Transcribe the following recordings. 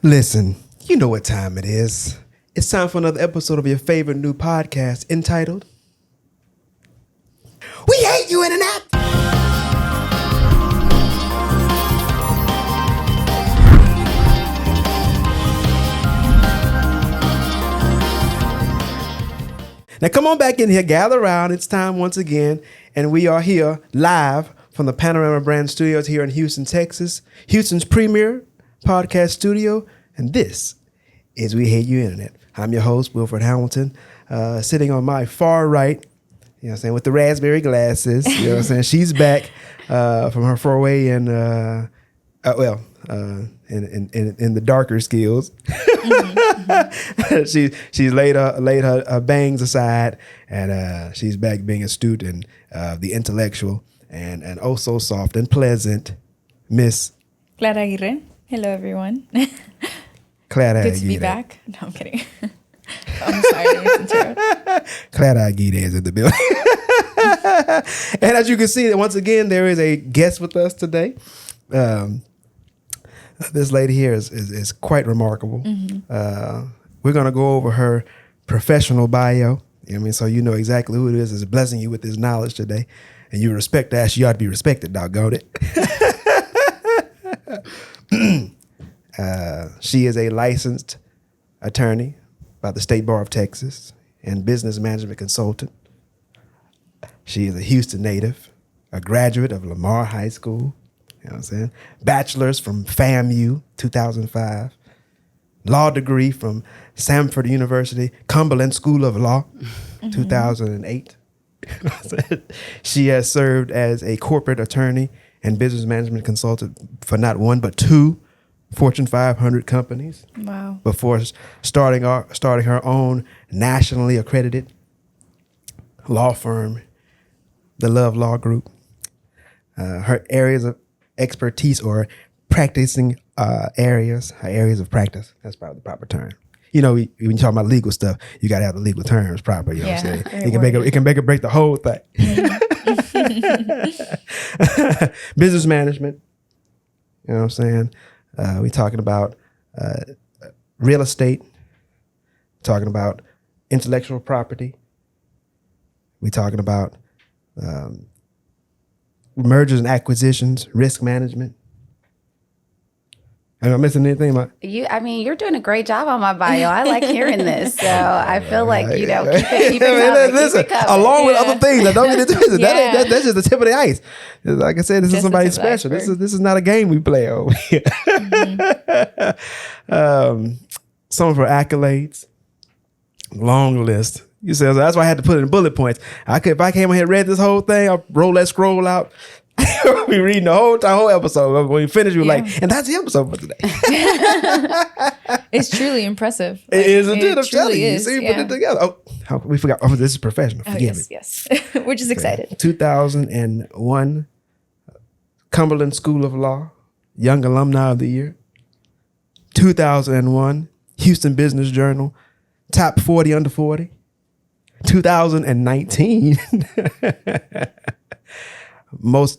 Listen, you know what time it is. It's time for another episode of your favorite new podcast entitled We Hate You, Internet! Now come on back in here, gather around. It's time once again, and we are here live from the Panorama Brand Studios here in Houston, Texas, Houston's premier podcast studio, and this is We Hate You Internet. I'm your host, Wilfred Hamilton, sitting on my far right, you know what I'm saying, with the raspberry glasses, you know what I'm saying. She's back from her foray in, in the darker skills. She's laid her bangs aside, and she's back being a student, the intellectual and oh so soft and pleasant Miss Clara Aguirre. Hello, everyone. Clara Good to be back. No, I'm kidding. I'm sorry. Clara Aguirre is in the building. And as you can see, once again, there is a guest with us today. This lady here is quite remarkable. Mm-hmm. We're going to go over her professional bio. You know what I mean? So you know exactly who it is blessing you with this knowledge today. And you respect that. She ought to be respected, doggone it. She is a licensed attorney by the State Bar of Texas and business management consultant. She is a Houston native, a graduate of Lamar High School. You know what I'm saying? Bachelor's from FAMU, 2005. Law degree from Samford University, Cumberland School of Law, 2008. She has served as a corporate attorney and business management consultant for not one but two Fortune 500 companies. Wow! Before starting her own nationally accredited law firm, the Love Law Group. Her areas of expertise or practicing areas of practice. That's probably the proper term. You know, when you talk about legal stuff, you got to have the legal terms proper. You know what I'm saying? It can make or break the whole thing. Business management. You know what I'm saying? We're talking about real estate. Talking about intellectual property. We're talking about mergers and acquisitions, risk management. Am I missing anything? You're doing a great job on my bio. I like hearing this. So I feel like, keep it coming. Along with other things, I don't get into this. That's just the tip of the ice. Like I said, this is somebody special. This is not a game we play over here. Some of her accolades, long list. You say, so that's why I had to put it in bullet points. If I came here and read this whole thing, I'll roll that scroll out. We reading the whole episode. When we finish, we're like, and that's the episode for today. It's truly impressive. It is indeed. I'm telling you. See, we put it together. Oh, we forgot. Oh, this is professional. Forgive me. Yes. We're just excited. 2001, Cumberland School of Law, Young Alumni of the Year. 2001, Houston Business Journal, Top 40 Under 40. 2019.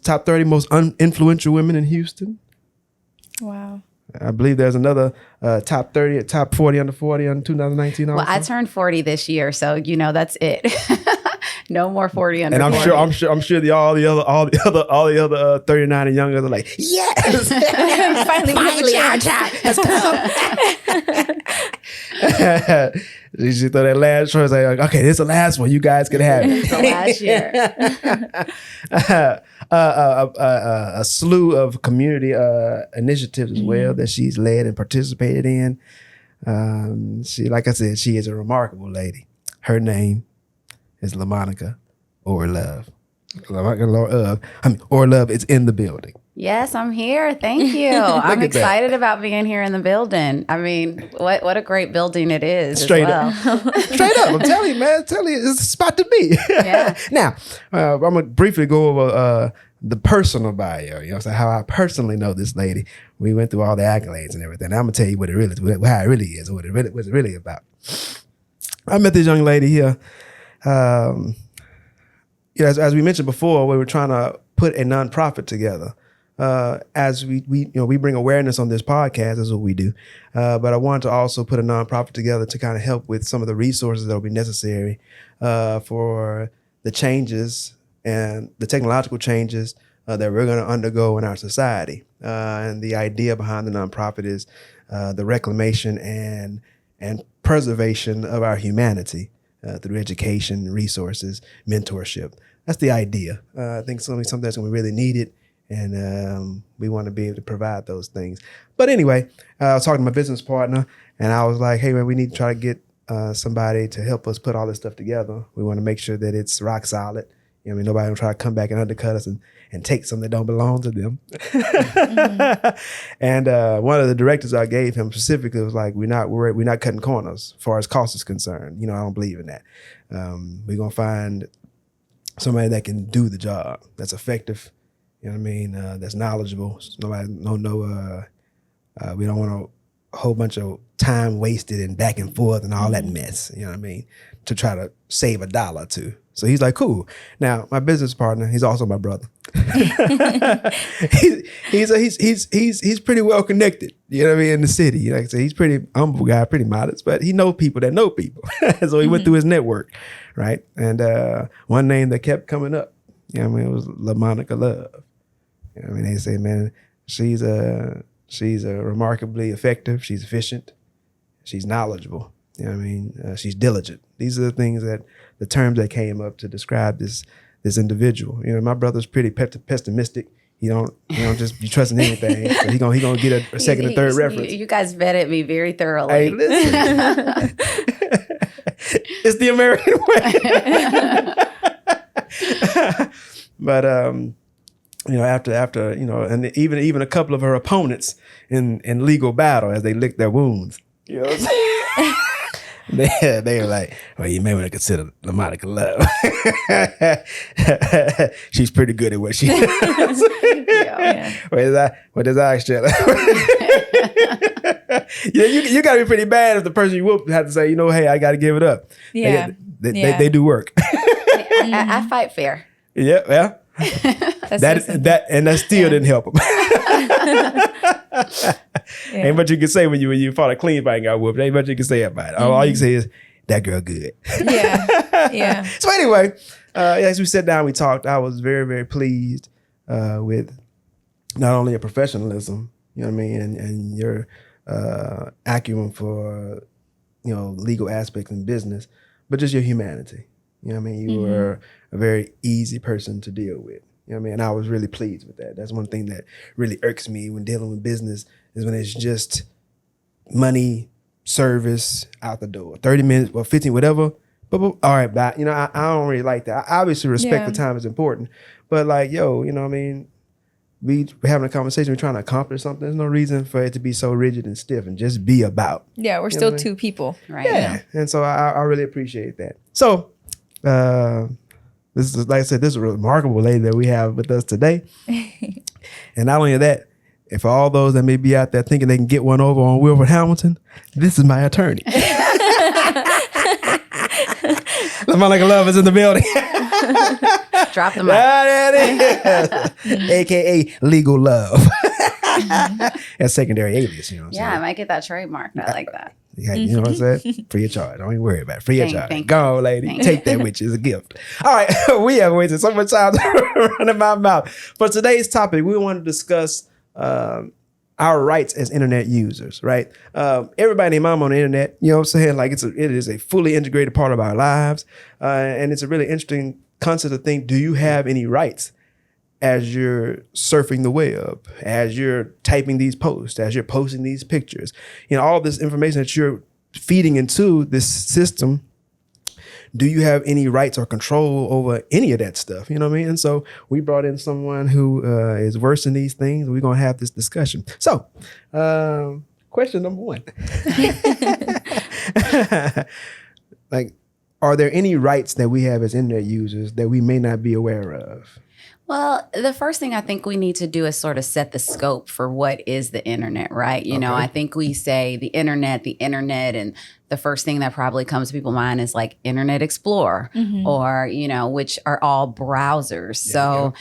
Top 30 most influential women in Houston. Wow. I believe there's another top 40 under 40 on 2019 also. Well, I turned 40 this year, so that's it. No more 40 under 40. And I'm sure all the other 39 and younger are like, yes, finally our time has come. You should throw that last choice. Like, okay, this is the last one. You guys can have it. The last year. A slew of community initiatives as well that she's led and participated in. Like I said, she is a remarkable lady. Her name is LaMonica Orr-Love. LaMonica Orr-Love is in the building. Yes, I'm here. Thank you. I'm excited about being here in the building. I mean, what a great building it is. Straight up. Straight up. I'm telling you, man. It's a spot to be. Yeah. Now, I'm going to briefly go over the personal bio. You know what I'm saying? How I personally know this lady. We went through all the accolades and everything. Now I'm going to tell you how it really is, what it's really about. I met this young lady here. As we mentioned before, we were trying to put a nonprofit together as we bring awareness on this podcast, is what we do. But I wanted to also put a nonprofit together to kind of help with some of the resources that will be necessary for the changes and the technological changes that we're going to undergo in our society. And the idea behind the nonprofit is the reclamation and preservation of our humanity through education, resources, mentorship. That's the idea. I think something that's going to be really needed, and we want to be able to provide those things. But anyway, I was talking to my business partner, and I was like, hey, man, we need to try to get somebody to help us put all this stuff together. We want to make sure that it's rock solid. You know, I mean, nobody will try to come back and undercut us and take something that don't belong to them. And one of the directives I gave him specifically was like, we're not cutting corners as far as cost is concerned. You know, I don't believe in that. We're gonna find somebody that can do the job, that's effective. You know what I mean? That's knowledgeable. We don't want a whole bunch of time wasted and back and forth and all that mess. You know what I mean? To try to save $1 or $2. So he's like, cool. Now, my business partner, he's also my brother. he's pretty well connected, you know what I mean, in the city. Like I said, he's pretty humble guy, pretty modest, but he knows people that know people. So he went through his network, right? And one name that kept coming up, you know what I mean, it was LaMonica Orr-Love. You know what I mean? They say, man, she's remarkably effective. She's efficient. She's knowledgeable. You know what I mean? She's diligent. These are the things the terms that came up to describe this individual. You know, my brother's pretty pessimistic. He don't just be trusting anything. So he gonna get a second or third reference. You guys vetted me very thoroughly. Hey, listen. It's the American way. But you know, after you know, and even a couple of her opponents in legal battle as they licked their wounds. You know what I'm saying? They were like, well, you may want to consider LaMonica Orr-Love. She's pretty good at what she does. Yeah. What does I shut up? Yeah, you got to be pretty bad if the person you whoop have to say, you know, hey, I got to give it up. Yeah. They do work. I fight fair. Yeah. That still didn't help him. Ain't much you can say when you fought a clean fight and got whooped. Ain't much you can say about it. All you can say is, that girl good. Yeah. So anyway, as we sat down, we talked. I was very, very pleased with not only your professionalism, you know what I mean, and your acumen for, you know, legal aspects in business, but just your humanity. You know what I mean? You were a very easy person to deal with. You know what I mean? And I was really pleased with that. That's one thing that really irks me when dealing with business is when it's just money, service, out the door. 30 minutes, 15, whatever. But all right, bye. You know, I don't really like that. I obviously respect the time is important. But like, yo, you know what I mean? We're having a conversation, we're trying to accomplish something. There's no reason for it to be so rigid and stiff and just be about. Yeah, we're still two people. Right. Yeah. And so I really appreciate that. So, this is, like I said, this is a remarkable lady that we have with us today. And not only that, and for all those that may be out there thinking they can get one over on Wilford Hamilton, this is my attorney. LaMonica Orr-Love is in the building. Drop the mic. That is. AKA Legal Love. That's secondary alias, you know what I'm saying? Yeah, I might get that trademarked. I like that. Yeah, you know what I'm saying? Free of charge. Don't even worry about it. Free of charge. Thank Go on, lady. Take that with you as a gift. All right. We have wasted so much time running my mouth. For today's topic, we want to discuss our rights as internet users, right? Everybody and mom on the internet, you know what I'm saying? Like it is a fully integrated part of our lives. And it's a really interesting concept to think, do you have any rights as you're surfing the web, as you're typing these posts, as you're posting these pictures, you know, all this information that you're feeding into this system, do you have any rights or control over any of that stuff? You know what I mean? And so we brought in someone who is versed in these things. We're going to have this discussion. So question number one, like, are there any rights that we have as internet users that we may not be aware of? Well, the first thing I think we need to do is sort of set the scope for what is the internet, right? You know, I think we say the internet, and the first thing that probably comes to people's mind is like Internet Explorer or, you know, which are all browsers. So,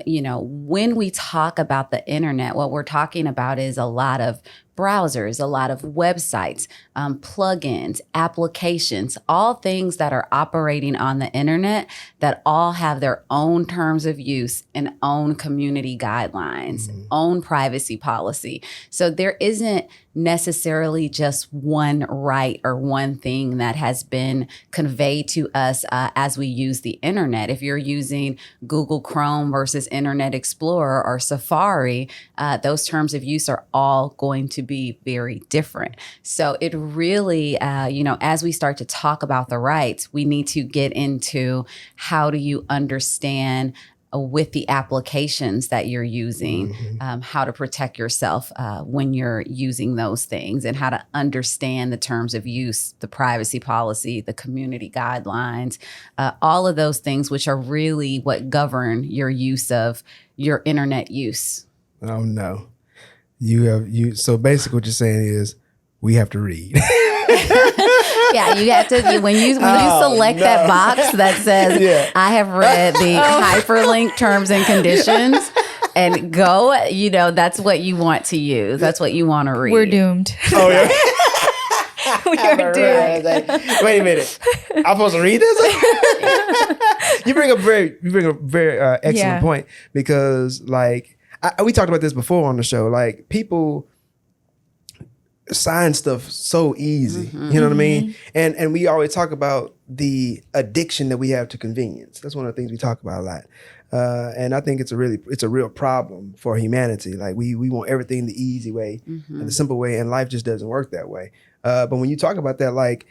you know, when we talk about the internet, what we're talking about is a lot of browsers, a lot of websites, plugins, applications, all things that are operating on the internet that all have their own terms of use and own community guidelines, own privacy policy. So there isn't necessarily just one right or one thing that has been conveyed to us as we use the internet. If you're using Google Chrome versus Internet Explorer or Safari, those terms of use are all going to be very different. So it really, you know, as we start to talk about the rights, we need to get into how do you understand with the applications that you're using, how to protect yourself when you're using those things and how to understand the terms of use, the privacy policy, the community guidelines, all of those things, which are really what govern your use of your internet use. Oh, no. So basically what you're saying is we have to read. Yeah, you have to when you select that box that says I have read the hyperlink terms and conditions and go, you know, that's what you want to use. That's what you want to read. We're doomed. Oh, yeah. We are doomed. Wait a minute. I'm supposed to read this? You bring a very excellent point because like we talked about this before on the show. Like people sign stuff so easy, you know what I mean? And we always talk about the addiction that we have to convenience. That's one of the things we talk about a lot. And I think it's a real problem for humanity. Like we want everything the easy way and the simple way, and life just doesn't work that way. But when you talk about that, like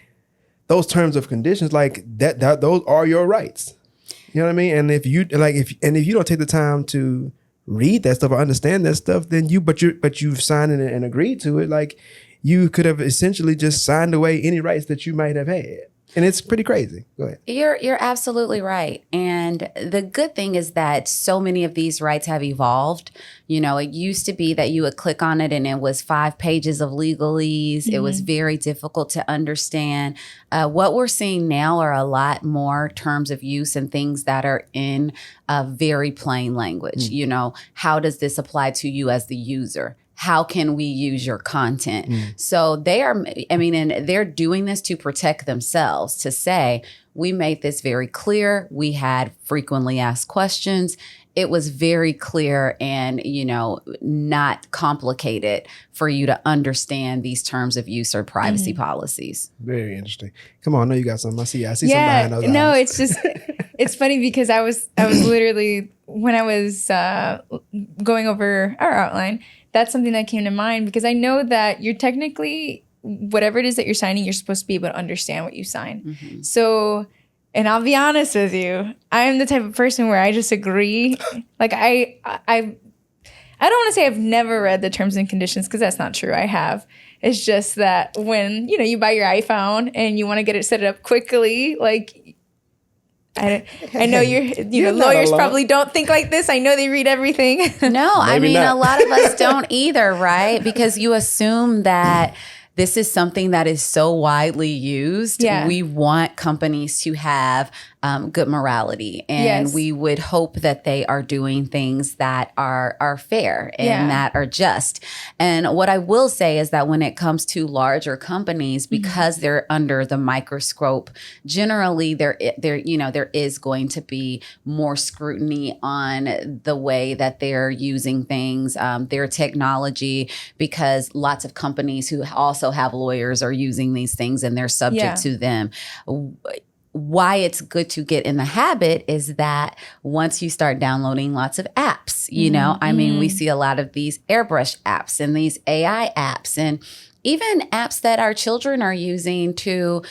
those terms of conditions, like that those are your rights. You know what I mean? And if you don't take the time to read that stuff or understand that stuff, then you've signed it and agreed to it, like you could have essentially just signed away any rights that you might have had. And it's pretty crazy. Go ahead. You're absolutely right. And the good thing is that so many of these rights have evolved. You know, it used to be that you would click on it and it was 5 pages of legalese. It was very difficult to understand. What we're seeing now are a lot more terms of use and things that are in very plain language. You know, how does this apply to you as the user? How can we use your content? So they're doing this to protect themselves, to say, we made this very clear. We had frequently asked questions. It was very clear and, you know, not complicated for you to understand these terms of use or privacy policies. Very interesting. Come on, I know you got something. I see something behind those eyes. It's just, it's funny because I was literally, when I was going over our outline, that's something that came to mind because I know that you're technically, whatever it is that you're signing, you're supposed to be able to understand what you sign. So, and I'll be honest with you, I am the type of person where I just agree. Like I don't want to say I've never read the terms and conditions because that's not true. I have. It's just that when, you know, you buy your iPhone and you want to get it set up quickly, like I know you're lawyers probably don't think like this. I know they read everything. No, I mean, a lot of us don't either, right? Because you assume that this is something that is so widely used. Yeah. We want companies to have good morality, and we would hope that they are doing things that are fair and that are just. And what I will say is that when it comes to larger companies, because they're under the microscope, generally there is going to be more scrutiny on the way that they're using things, their technology, because lots of companies who also have lawyers are using these things and they're subject to them. Why it's good to get in the habit is that once you start downloading lots of apps, you know, I mean, we see a lot of these airbrush apps and these AI apps and even apps that our children are using to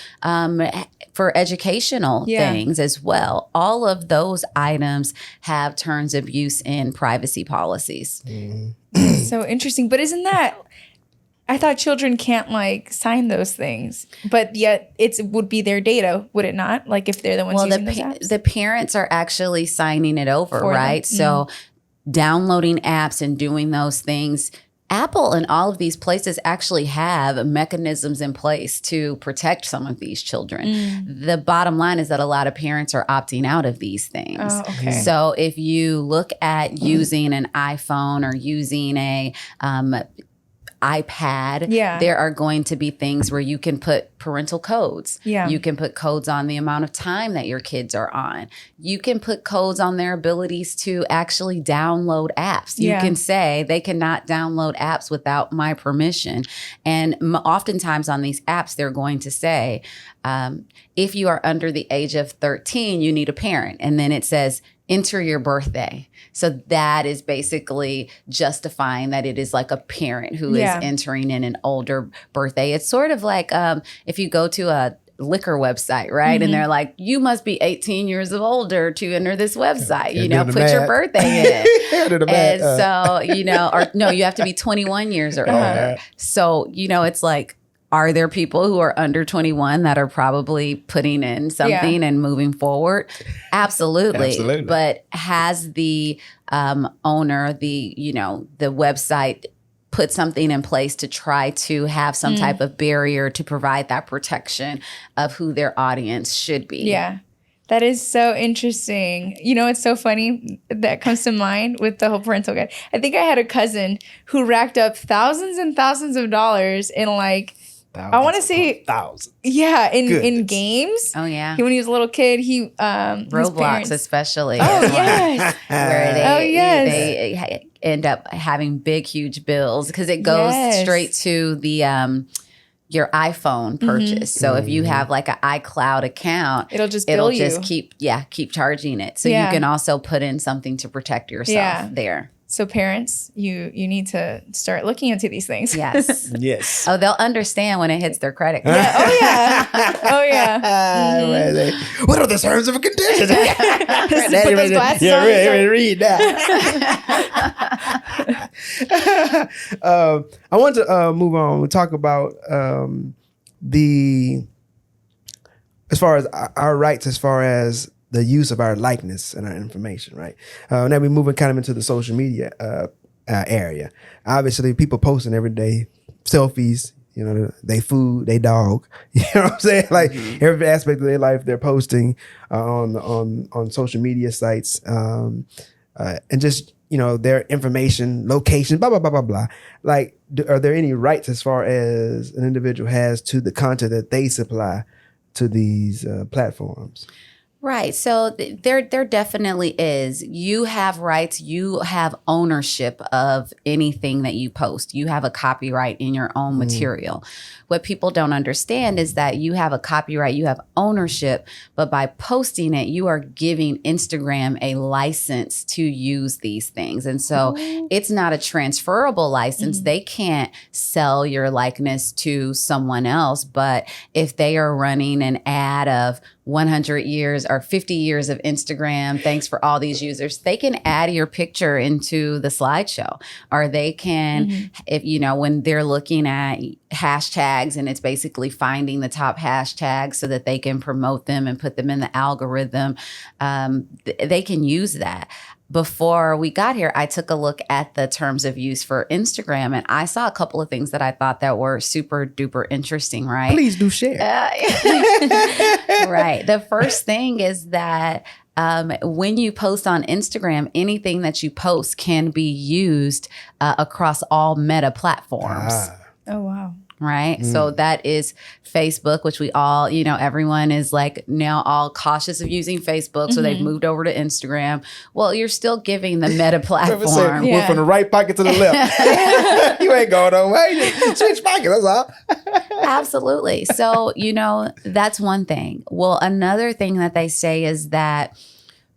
for educational things as well. All of those items have terms of use and privacy policies. So interesting. But isn't that, I thought children can't like sign those things, but yet it would be their data, would it not? Like if they're the ones using those apps? The parents are actually signing it over, For right? them? So downloading apps and doing those things. Apple and all of these places actually have mechanisms in place to protect some of these children. The bottom line is that a lot of parents are opting out of these things. Oh, okay. So if you look at using an iPhone or using a iPad, there are going to be things where you can put parental codes. Yeah. You can put codes on the amount of time that your kids are on. You can put codes on their abilities to actually download apps. You can say they cannot download apps without my permission. And oftentimes on these apps, they're going to say, if you are under the age of 13, you need a parent. And then it says, enter your birthday. So that is basically justifying that it is like a parent who is entering in an older birthday. It's sort of like if you go to a liquor website, right? And they're like, you must be 18 years of older to enter this website, put your birthday in. And so, or no, you have to be 21 years or older. So, it's like, are there people who are under 21 that are probably putting in something and moving forward? Absolutely. But has the owner, the website put something in place to try to have some type of barrier to provide that protection of who their audience should be? Yeah. That is so interesting. It's so funny that comes to mind with the whole parental guide. I think I had a cousin who racked up thousands and thousands of dollars in like, I want to say thousands. Yeah, in games. Oh yeah. When he was a little kid, he Roblox especially. Oh yes. Where they end up having big huge bills because it goes straight to the your iPhone purchase. So if you have like an iCloud account, it'll just keep charging it. So you can also put in something to protect yourself there. So parents, you need to start looking into these things. Yes. Yes. Oh, they'll understand when it hits their credit card. Oh yeah. What are the terms of conditions? Put those glasses on. Read that. I want to move on. We'll talk about as far as our rights, as far as the use of our likeness and our information, right? Now we're moving kind of into the social media area. Obviously, people posting every day selfies, they food, they dog. You know what I'm saying? Like every aspect of their life, they're posting on social media sites, and just their information, location, blah blah blah blah blah. Like, are there any rights as far as an individual has to the content that they supply to these platforms? Right. So there definitely is. You have rights. You have ownership of anything that you post. You have a copyright in your own material. What people don't understand is that you have a copyright, you have ownership, but by posting it, you are giving Instagram a license to use these things. And so it's not a transferable license. They can't sell your likeness to someone else. But if they are running an ad of 100 years or 50 years of Instagram, thanks for all these users, they can add your picture into the slideshow, or they can, if when they're looking at hashtags and it's basically finding the top hashtags so that they can promote them and put them in the algorithm, they can use that. Before we got here, I took a look at the terms of use for Instagram, and I saw a couple of things that I thought that were super duper interesting, right? Please do share. Right. The first thing is that when you post on Instagram, anything that you post can be used across all meta platforms. Oh, wow. Right. So that is Facebook, which we all, everyone is like now all cautious of using Facebook. So they've moved over to Instagram. Well, you're still giving the meta platform. Went from the right pocket to the left. You ain't going away. Switch pocket. That's all. Absolutely. So, that's one thing. Well, another thing that they say is that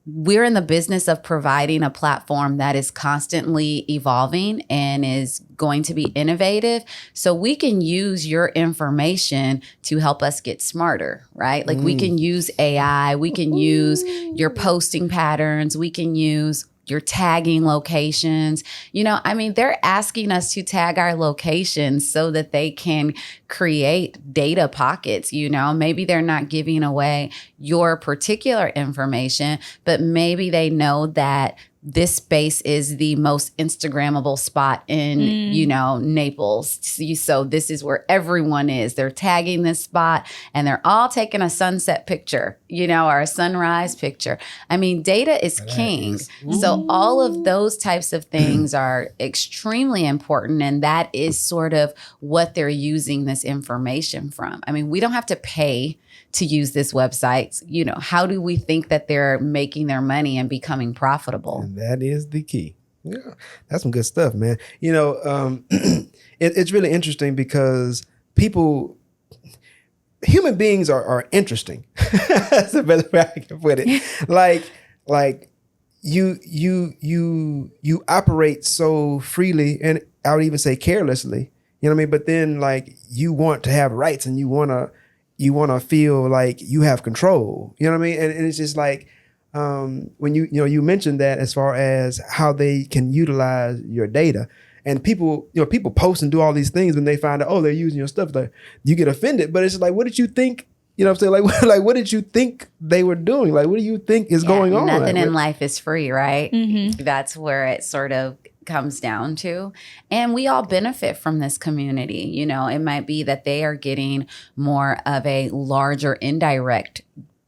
we're in the business of providing a platform that is constantly evolving and is going to be innovative. So we can use your information to help us get smarter, right? Like we can use AI, we can use your posting patterns, we can use you're tagging locations. I mean, they're asking us to tag our locations so that they can create data pockets. Maybe they're not giving away your particular information, but maybe they know that this space is the most Instagrammable spot in, Naples. So this is where everyone is. They're tagging this spot and they're all taking a sunset picture, or a sunrise picture. I mean, data is king. So all of those types of things are extremely important. And that is sort of what they're using this information from. I mean, we don't have to pay to use this website. How do we think that they're making their money and becoming profitable? And that is the key. Yeah, that's some good stuff, man. It's really interesting because human beings are interesting. That's the best way I can put it. Like you operate so freely, and I would even say carelessly. You know what I mean? But then like you want to have rights, and you want to feel like you have control. You know what I mean? And it's just like when you mentioned that as far as how they can utilize your data, and people post and do all these things when they find out, oh, they're using your stuff. Like, you get offended, but it's just like, what did you think? You know what I'm saying? Like what did you think they were doing? Like, what do you think is going on? Nothing in life is free, right? Mm-hmm. That's where it sort of comes down to. And we all benefit from this community. It might be that they are getting more of a larger indirect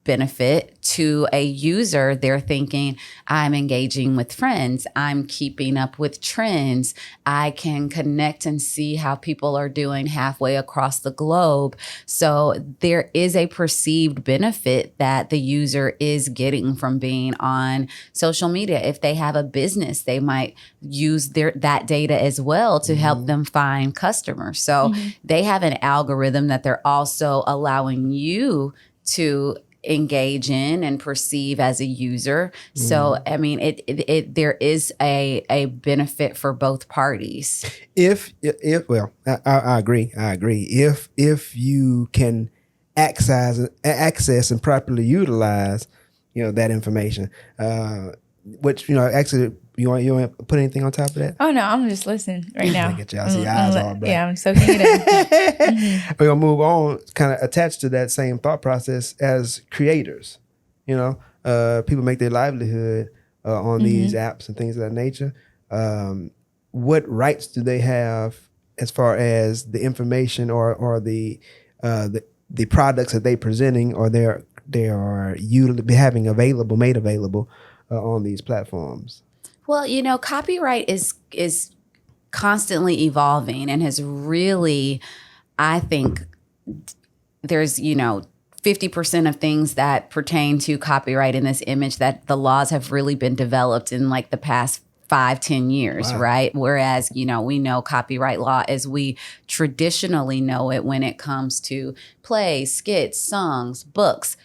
benefit to a user. They're thinking, I'm engaging with friends. I'm keeping up with trends. I can connect and see how people are doing halfway across the globe. So there is a perceived benefit that the user is getting from being on social media. If they have a business, they might use that data as well to help them find customers. So they have an algorithm that they're also allowing you to engage in and perceive as a user. So, I mean, there is a benefit for both parties. I agree. If you can access and properly utilize, that information, which, actually, you want to put anything on top of that? Oh, no, I'm just listening right now. Look at y'all. See, eyes all bright. Yeah, I'm soaking it in. We're going to move on, kind of attached to that same thought process as creators. People make their livelihood on these apps and things of that nature. What rights do they have as far as the information or the products that they're presenting, or they are having made available on these platforms? Well, copyright is constantly evolving and has really, I think there's, 50% of things that pertain to copyright in this image that the laws have really been developed in like the past 5-10 years, wow. Right? Whereas, we know copyright law as we traditionally know it when it comes to plays, skits, songs, books,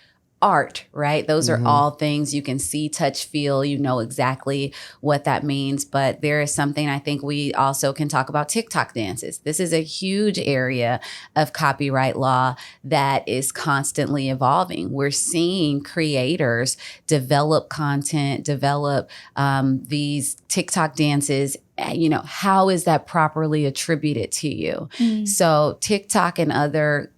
art, right? Those are all things you can see, touch, feel, exactly what that means. But there is something I think we also can talk about: TikTok dances. This is a huge area of copyright law that is constantly evolving. We're seeing creators develop content, develop these TikTok dances. How is that properly attributed to you? So TikTok and other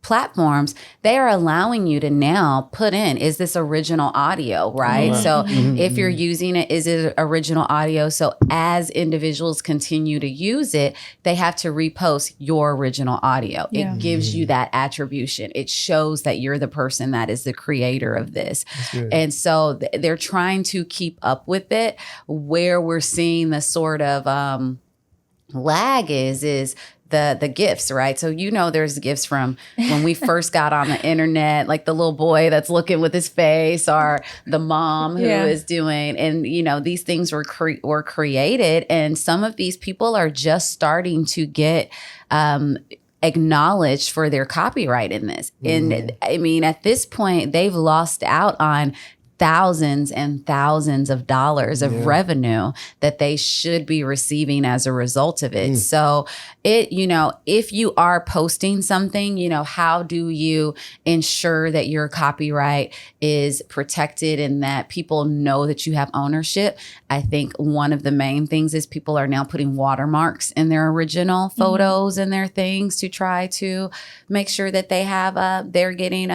platforms, they are allowing you to now put in, is this original audio, right? So if you're using it, is it original audio? So as individuals continue to use it, they have to repost your original audio. Yeah. It gives you that attribution. It shows that you're the person that is the creator of this. And so they're trying to keep up with it. Where we're seeing the sort of lag is the gifts, right? So there's gifts from when we first got on the internet, like the little boy that's looking with his face, or the mom who is doing, and these things were created, and some of these people are just starting to get acknowledged for their copyright in this. And I mean, at this point, they've lost out on thousands and thousands of dollars of revenue that they should be receiving as a result of it. So if you are posting something, how do you ensure that your copyright is protected and that people know that you have ownership? I think one of the main things is people are now putting watermarks in their original photos and their things to try to make sure that they have they're getting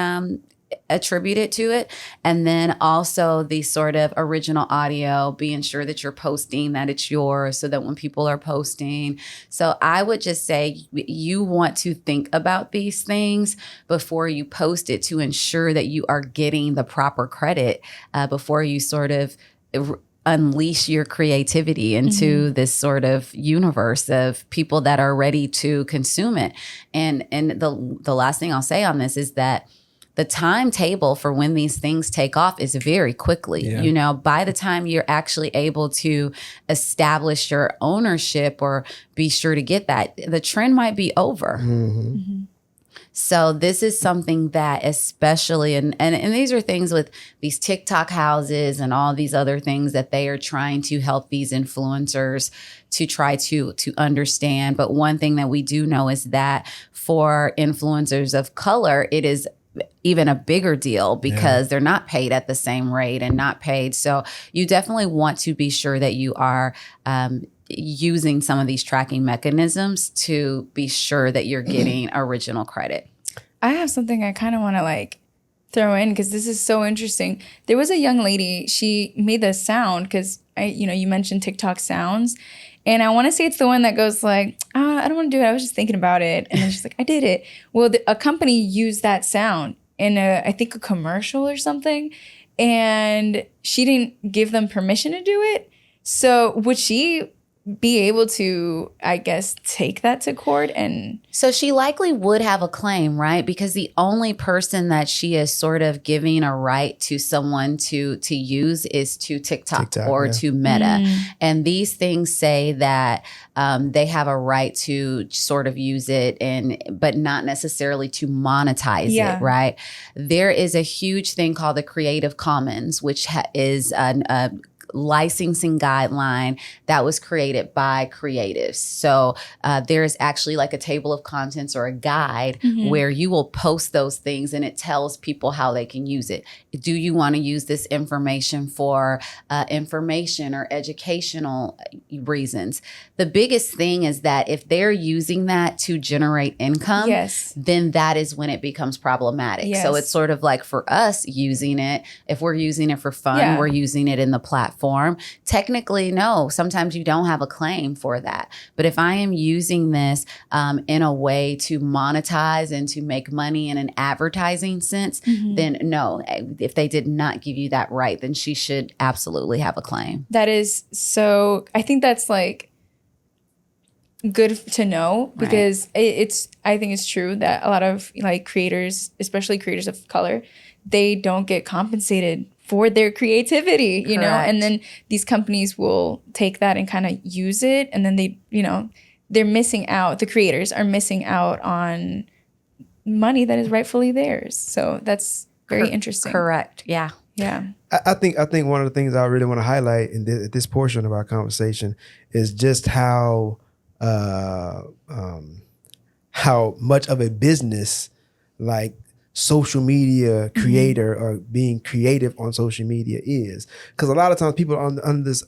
attributed to it. And then also the sort of original audio, being sure that you're posting that it's yours so that when people are posting. So I would just say you want to think about these things before you post it to ensure that you are getting the proper credit before you sort of unleash your creativity into this sort of universe of people that are ready to consume it. And the last thing I'll say on this is that the timetable for when these things take off is very quickly. By the time you're actually able to establish your ownership or be sure to get that, the trend might be over. So this is something that especially, and these are things with these TikTok houses and all these other things that they are trying to help these influencers to try to understand. But one thing that we do know is that for influencers of color, it is even a bigger deal because they're not paid at the same rate and not paid. So you definitely want to be sure that you are using some of these tracking mechanisms to be sure that you're getting original credit. I have something I kind of want to throw in because this is so interesting. There was a young lady, she made the sound because you mentioned TikTok sounds. And I want to say it's the one that goes I don't want to do it. I was just thinking about it. And then she's like, I did it. Well, a company used that sound in I think a commercial or something. And she didn't give them permission to do it. So would she be able to, I guess, take that to court? And so she likely would have a claim, right? Because the only person that she is sort of giving a right to someone to use is to TikTok or to Meta. And these things say that they have a right to sort of use it, but not necessarily to monetize it, right? There is a huge thing called the Creative Commons, which is a licensing guideline that was created by creatives. So there is actually a table of contents or a guide where you will post those things and it tells people how they can use it. Do you want to use this information for information or educational reasons? The biggest thing is that if they're using that to generate income, then that is when it becomes problematic. So it's sort of for us using it, if we're using it for fun, we're using it in the platform. Technically, no, sometimes you don't have a claim for that. But if I am using this in a way to monetize and to make money in an advertising sense, then no, if they did not give you that right, then she should absolutely have a claim. That is so, I think that's good to know because I think it's true that a lot of creators, especially creators of color, they don't get compensated for their creativity, you know, and then these companies will take that and kind of use it. And then they're missing out. The creators are missing out on money that is rightfully theirs. So that's very interesting. Correct. Yeah. Yeah. I think one of the things I really want to highlight in this portion of our conversation is just how much of a business social media creator or being creative on social media is. Because a lot of times people are on this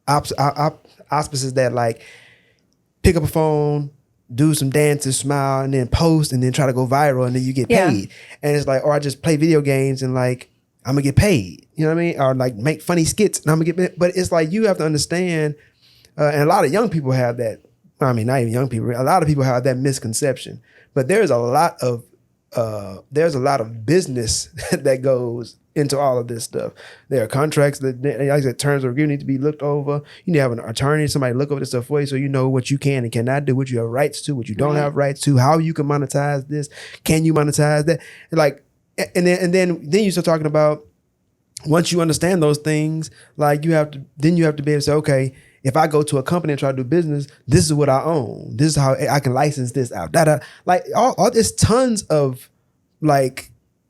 auspices that pick up a phone, do some dances, smile, and then post and then try to go viral and then you get paid. And it's or I just play video games and I'm gonna get paid. You know what I mean? Or make funny skits and I'm gonna get paid. But it's you have to understand, and a lot of young people have that. I mean, not even young people. A lot of people have that misconception. But there's a lot of business that goes into all of this stuff. There are contracts that, like I said, terms of agreement need to be looked over. You need to have an attorney, somebody look over this stuff for you so you know what you can and cannot do, what you have rights to, what you don't have rights to, how you can monetize this, can you monetize that? And then you start talking about once you understand those things, you have to be able to say, okay, if I go to a company and try to do business, this is what I own. This is how I can license this out. All there's tons of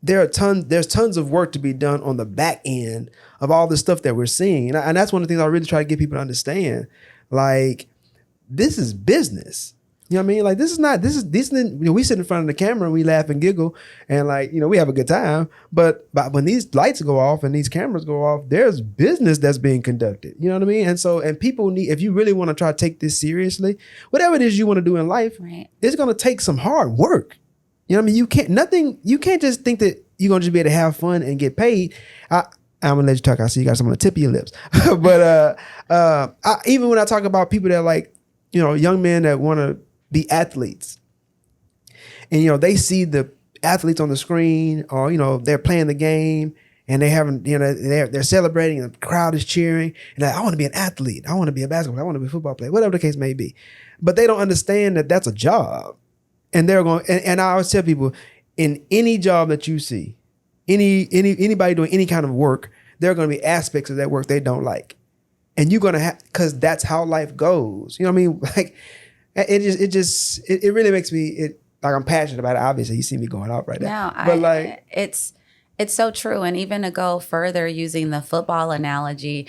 there's tons of work to be done on the back end of all the stuff that we're seeing. And that's one of the things I really try to get people to understand. Like, this is business. You know what I mean? Like, we sit in front of the camera and we laugh and giggle and like, we have a good time. But when these lights go off and these cameras go off, there's business that's being conducted. You know what I mean? And people need, if you really want to try to take this seriously, whatever it is you want to do in life, right, it's going to take some hard work. You know what I mean? You can't just think that you're going to just be able to have fun and get paid. I'm going to let you talk. I see you got some on the tip of your lips. But even when I talk about people that like, young men that want to be athletes and, they see the athletes on the screen or, they're playing the game and they haven't, they're celebrating and the crowd is cheering and like, I want to be an athlete. I want to be a basketball player. I want to be a football player, whatever the case may be. But they don't understand that that's a job. And they're going, and I always tell people, in any job that you see, anybody doing any kind of work, there are going to be aspects of that work they don't like, and you're going to have, because that's how life goes. You know what I mean? Like, it really makes me like I'm passionate about it. Obviously, you see me going out right now, but it's so true. And even to go further, using the football analogy,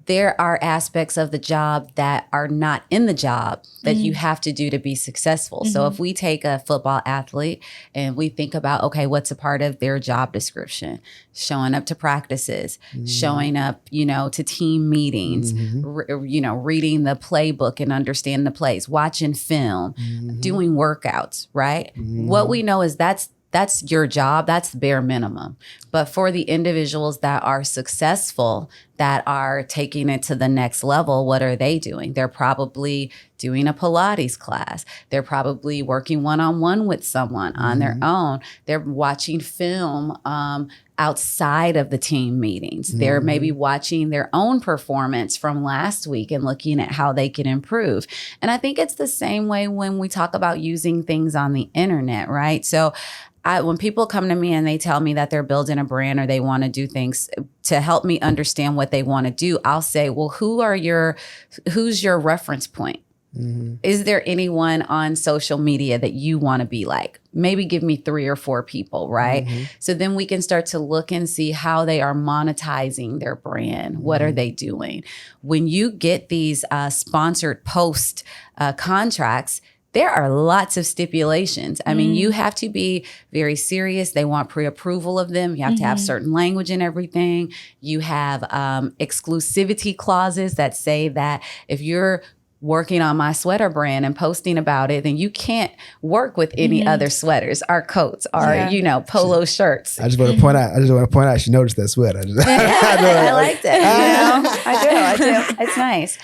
there are aspects of the job that are not in the job that you have to do to be successful. So if we take a football athlete and we think about, okay, what's a part of their job description? Showing up to practices, showing up, to team meetings, reading the playbook and understanding the plays, watching film, doing workouts, right? What we know is that's your job. That's the bare minimum. But for the individuals that are successful, that are taking it to the next level, what are they doing? They're probably doing a Pilates class. They're probably working one-on-one with someone on their own. They're watching film outside of the team meetings. They're maybe watching their own performance from last week and looking at how they can improve. And I think it's the same way when we talk about using things on the internet, right? So when people come to me and they tell me that they're building a brand or they want to do things to help me understand what they want to do, I'll say, well, who's your reference point? Is there anyone on social media that you want to be like? Maybe give me 3 or 4 people, right? So then we can start to look and see how they are monetizing their brand. What are they doing? When you get these sponsored post contracts, there are lots of stipulations. I mean, you have to be very serious. They want pre-approval of them. You have to have certain language and everything. You have exclusivity clauses that say that if you're working on my sweater brand and posting about it, then you can't work with any other sweaters, our coats, our, polo shirts. I just want to point out, she noticed that sweater. I liked it. I do. It's nice.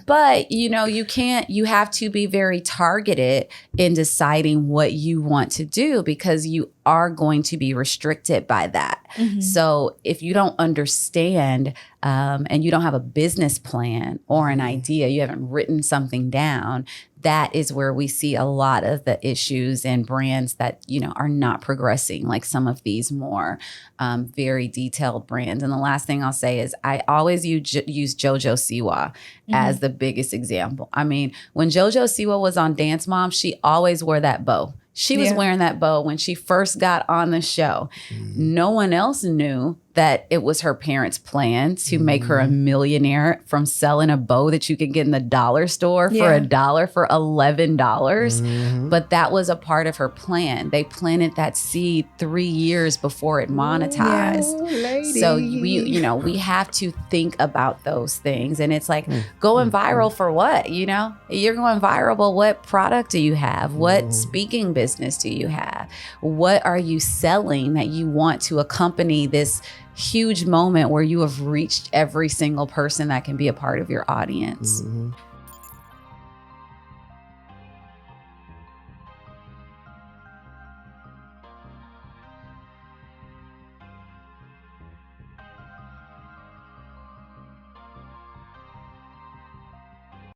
But you have to be very targeted in deciding what you want to do because you are going to be restricted by that. So if you don't understand and you don't have a business plan or an idea, you haven't written something down, that is where we see a lot of the issues and brands that, are not progressing, like some of these more very detailed brands. And the last thing I'll say is I always use JoJo Siwa as the biggest example. I mean, when JoJo Siwa was on Dance Mom, she always wore that bow. She was wearing that bow when she first got on the show. No one else knew that it was her parents' plan to make her a millionaire from selling a bow that you could get in the dollar store for $1 for $11. But that was a part of her plan. They planted that seed 3 years before it monetized. So we have to think about those things. And it's like going viral for what? You're going viral, but what product do you have? What speaking business do you have? What are you selling that you want to accompany this huge moment where you have reached every single person that can be a part of your audience?